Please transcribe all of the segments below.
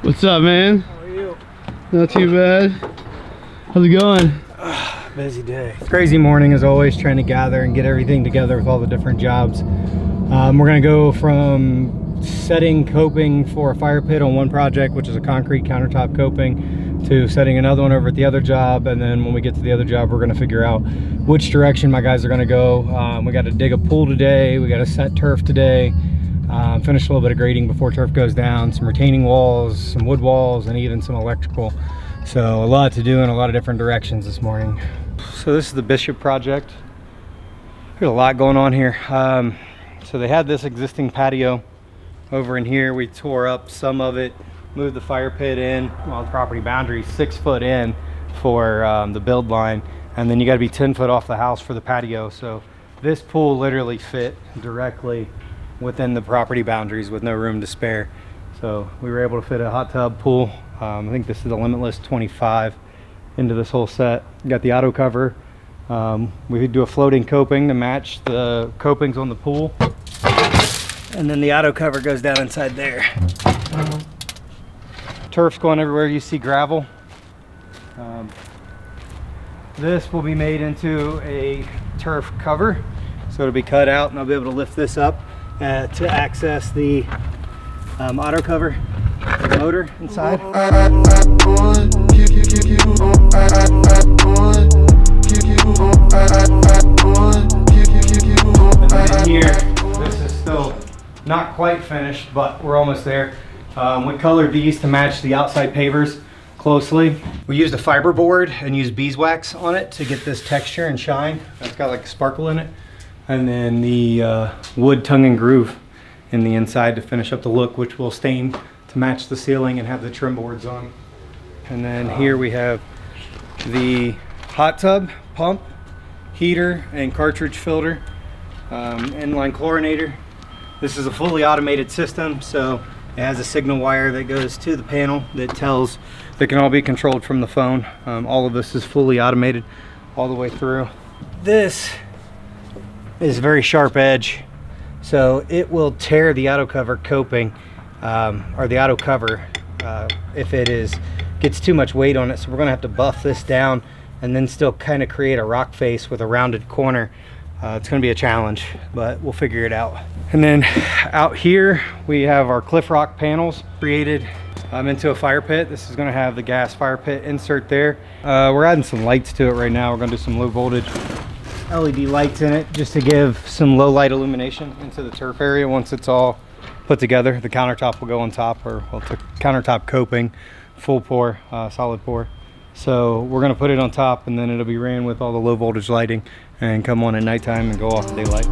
What's up, man? How are you? Not too bad. How's it going? Busy day. Crazy morning as always, trying to gather and get everything together with all the different jobs. We're gonna go from setting coping for a fire pit on one project, which is a concrete countertop coping, to setting another one over at the other job. And then when we get to the other job, we're gonna figure out which direction my guys are gonna go. We got to dig a pool today. We got to set turf today. Finish a little bit of grading before turf goes down, some retaining walls, some wood walls, and even some electrical. So a lot to do in a lot of different directions this morning. So this is the Bishop project. There's a lot going on here. So they had this existing patio over in here. We tore up some of it, moved the fire pit in, well, the property boundary 6 foot in for the build line, and then you got to be 10 foot off the house for the patio. So this pool literally fit directly within the property boundaries with no room to spare. So we were able to fit a hot tub pool. I think this is the Limitless 25 into this whole set. Got the auto cover. We could do a floating coping to match the copings on the pool. And then the auto cover goes down inside there. Turf's going everywhere. You see gravel. This will be made into a turf cover. So it'll be cut out and I'll be able to lift this up to access the auto cover motor inside. And then in here, this is still not quite finished, but we're almost there. We colored these to match the outside pavers closely. We used a fiber board and used beeswax on it to get this texture and shine. It's got like a sparkle in it. And then the wood tongue and groove in the inside to finish up the look, which will stain to match the ceiling and have the trim boards on. And then here we have the hot tub, pump, heater, and cartridge filter, inline chlorinator. This is a fully automated system, so it has a signal wire that goes to the panel that can all be controlled from the phone. All of this is fully automated all the way through. This is very sharp edge, so it will tear the auto cover coping or the auto cover if it gets too much weight on it. So we're gonna have to buff this down and then still kind of create a rock face with a rounded corner. It's gonna be a challenge, but we'll figure it out. And then out here we have our cliff rock panels created into a fire pit. This is gonna have the gas fire pit insert there. We're adding some lights to it right now. We're gonna do some low voltage LED lights in it just to give some low light illumination into the turf area. Once it's all put together, the countertop will go on top, or well, the countertop coping, full pour, solid pour. So we're gonna put it on top, and then it'll be ran with all the low voltage lighting and come on at nighttime and go off at daylight.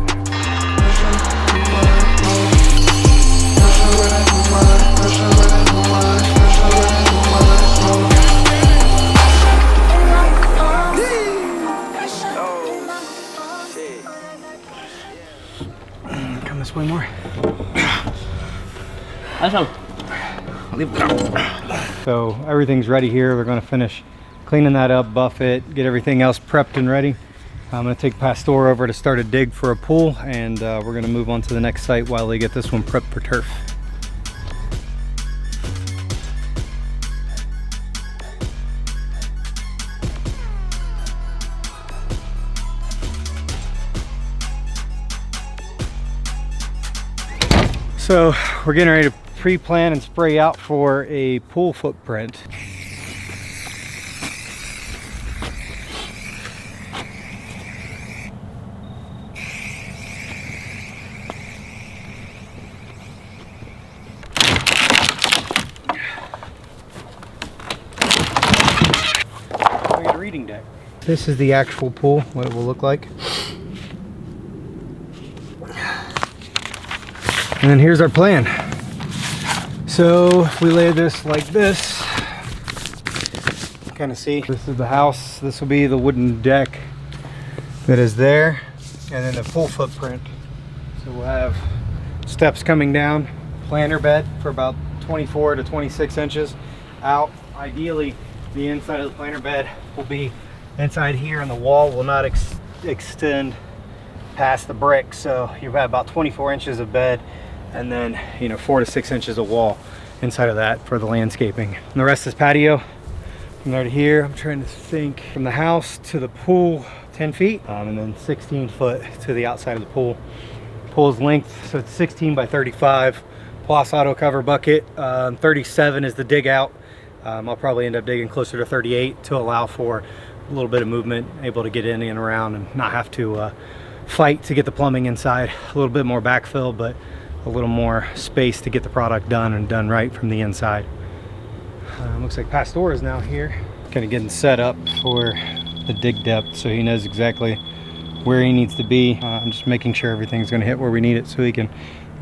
Come this way more. So everything's ready here. We're going to finish cleaning that up, buff it, get everything else prepped and ready. I'm going to take Pastor over to start a dig for a pool, and we're going to move on to the next site while they get this one prepped for turf. So we're getting ready to pre-plan and spray out for a pool footprint. We got a reading deck. This is the actual pool, what it will look like. And then here's our plan. So if we lay this like this, kind of see, this is the house. This will be the wooden deck that is there, and then the pool footprint. So we'll have steps coming down, planter bed for about 24 to 26 inches out. Ideally, the inside of the planter bed will be inside here, and the wall will not extend past the brick. So you've got about 24 inches of bed, and then 4 to 6 inches of wall inside of that for the landscaping. And the rest is patio. From there to here, I'm trying to think, from the house to the pool, 10 feet, and then 16 foot to the outside of the pool. Pool's length, so it's 16 by 35. Plus auto cover bucket, 37 is the dig out. I'll probably end up digging closer to 38 to allow for a little bit of movement, able to get in and around and not have to fight to get the plumbing inside. A little bit more backfill, but a little more space to get the product done and done right from the inside. Looks like Pastor is now here, kind of getting set up for the dig depth so he knows exactly where he needs to be. I'm just making sure everything's going to hit where we need it so he can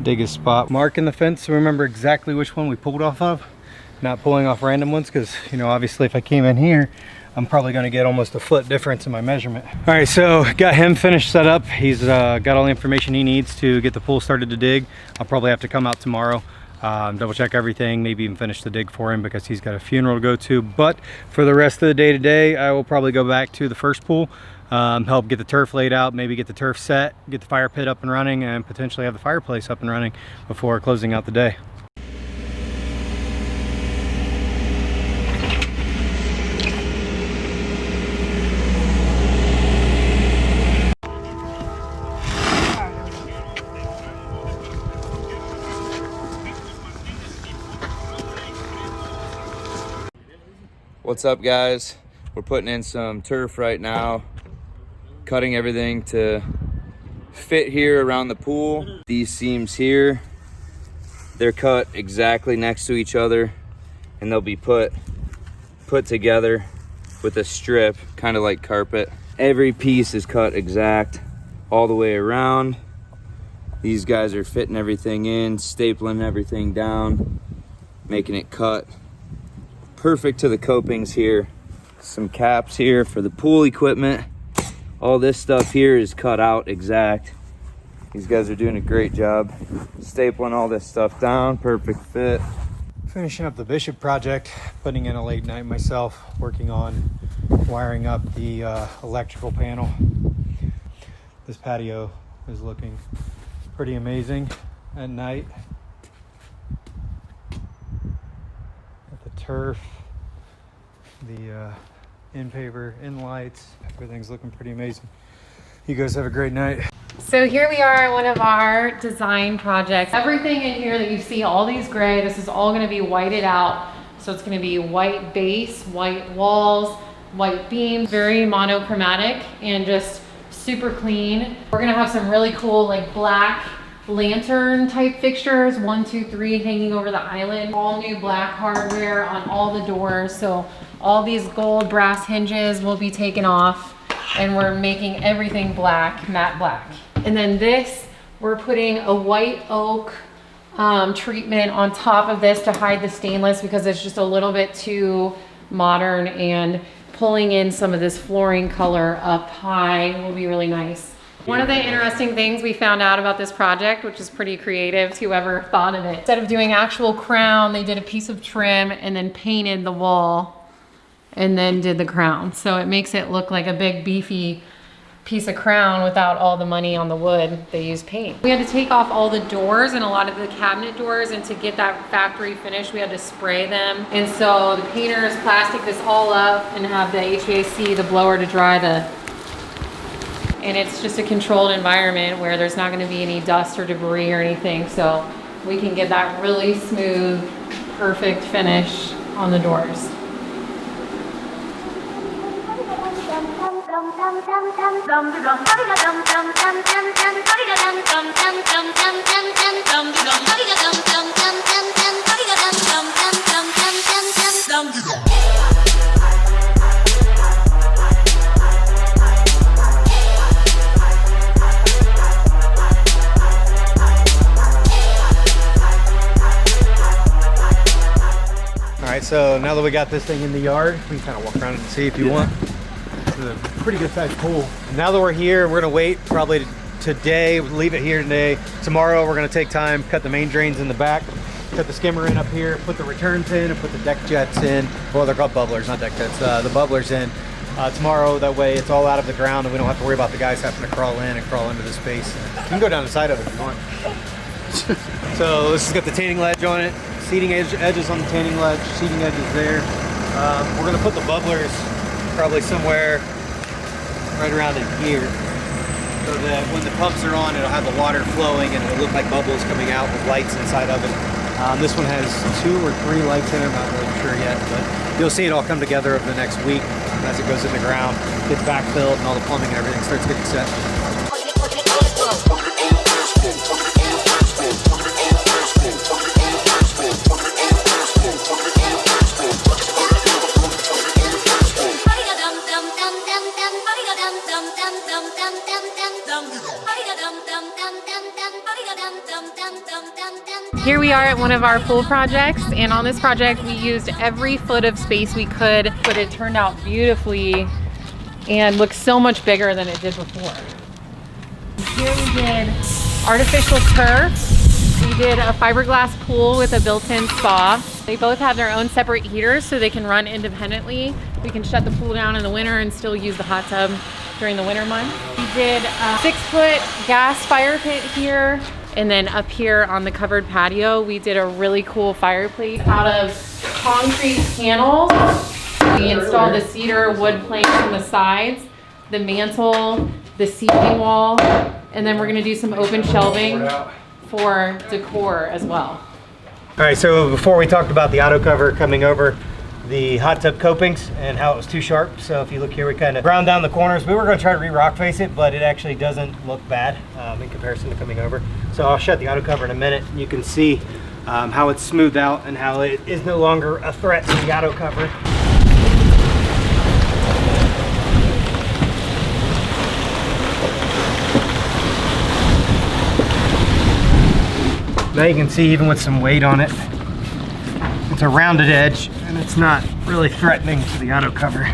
dig his spot. Marking the fence so remember exactly which one we pulled off of, not pulling off random ones, because you know, obviously if I came in here I'm probably going to get almost a foot difference in my measurement. All right, so got him finished set up. He's got all the information he needs to get the pool started to dig. I'll probably have to come out tomorrow, double check everything, maybe even finish the dig for him because he's got a funeral to go to. But for the rest of the day today, I will probably go back to the first pool, help get the turf laid out, maybe get the turf set, get the fire pit up and running, and potentially have the fireplace up and running before closing out the day. What's up, guys? We're putting in some turf right now, cutting everything to fit here around the pool. These seams here, they're cut exactly next to each other, and they'll be put together with a strip, kind of like carpet. Every piece is cut exact all the way around. These guys are fitting everything in, stapling everything down, making it cut perfect to the copings here. Some caps here for the pool equipment. All this stuff here is cut out exact. These guys are doing a great job stapling all this stuff down, perfect fit. Finishing up the Bishop project, putting in a late night myself, working on wiring up the electrical panel. This patio is looking pretty amazing at night. Turf, the in paver, in lights, everything's looking pretty amazing. You guys have a great night. So here we are at one of our design projects. Everything in here that you see, all these gray, this is all going to be whited out. So it's going to be white base, white walls, white beams, very monochromatic and just super clean. We're going to have some really cool like black lantern type fixtures, 1, 2, 3 hanging over the island. All new black hardware on all the doors. So all these gold brass hinges will be taken off, and we're making everything black, matte black. And then this, we're putting a white oak treatment on top of this to hide the stainless because it's just a little bit too modern, and pulling in some of this flooring color up high will be really nice. One of the interesting things we found out about this project, which is pretty creative, whoever thought of it, instead of doing actual crown, they did a piece of trim and then painted the wall and then did the crown. So it makes it look like a big beefy piece of crown without all the money on the wood. They use paint. We had to take off all the doors and a lot of the cabinet doors, and to get that factory finish, we had to spray them. And so the painters plastic this all up and have the HVAC, the blower to dry and it's just a controlled environment where there's not going to be any dust or debris or anything, so we can get that really smooth, perfect finish on the doors. Alright, so now that we got this thing in the yard, we can kind of walk around and see if you want. It's a pretty good sized pool. And now that we're here, we're gonna wait probably today, leave it here today. Tomorrow we're gonna take time, cut the main drains in the back, cut the skimmer in up here, put the returns in, and put the deck jets in. Well, they're called bubblers, not deck jets. The bubblers in tomorrow. That way it's all out of the ground and we don't have to worry about the guys having to crawl in and crawl into the space. You can go down the side of it if you want. So this has got the tanning ledge on it, seating edges on the tanning ledge, seating edges there. We're gonna put the bubblers probably somewhere right around in here, so that when the pumps are on, it'll have the water flowing and it'll look like bubbles coming out with lights inside of it. This one has 2 or 3 lights in it, I'm not really sure yet, but you'll see it all come together over the next week as it goes in the ground, gets backfilled, and all the plumbing and everything starts getting set. Here we are at one of our pool projects, and on this project we used every foot of space we could, but it turned out beautifully and looks so much bigger than it did before. Here we did artificial turf. We did a fiberglass pool with a built-in spa. They both have their own separate heaters so they can run independently. We can shut the pool down in the winter and still use the hot tub during the winter months. We did a 6-foot gas fire pit here. And then up here on the covered patio, we did a really cool fireplace out of concrete panels. We installed the cedar wood planks on the sides, the mantle, the ceiling wall, and then we're gonna do some open shelving for decor as well. All right, so before we talked about the auto cover coming over the hot tub copings and how it was too sharp. So if you look here, we kind of ground down the corners. We were going to try to re-rock face it, but it actually doesn't look bad in comparison to coming over. So I'll shut the auto cover in a minute. You can see how it's smoothed out and how it is no longer a threat to the auto cover. Now you can see, even with some weight on it, it's a rounded edge and it's not really threatening to the auto cover.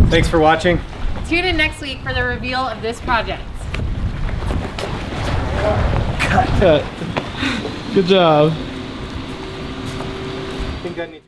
Thanks for watching. Tune in next week for the reveal of this project. Cut. Good job. I think that needs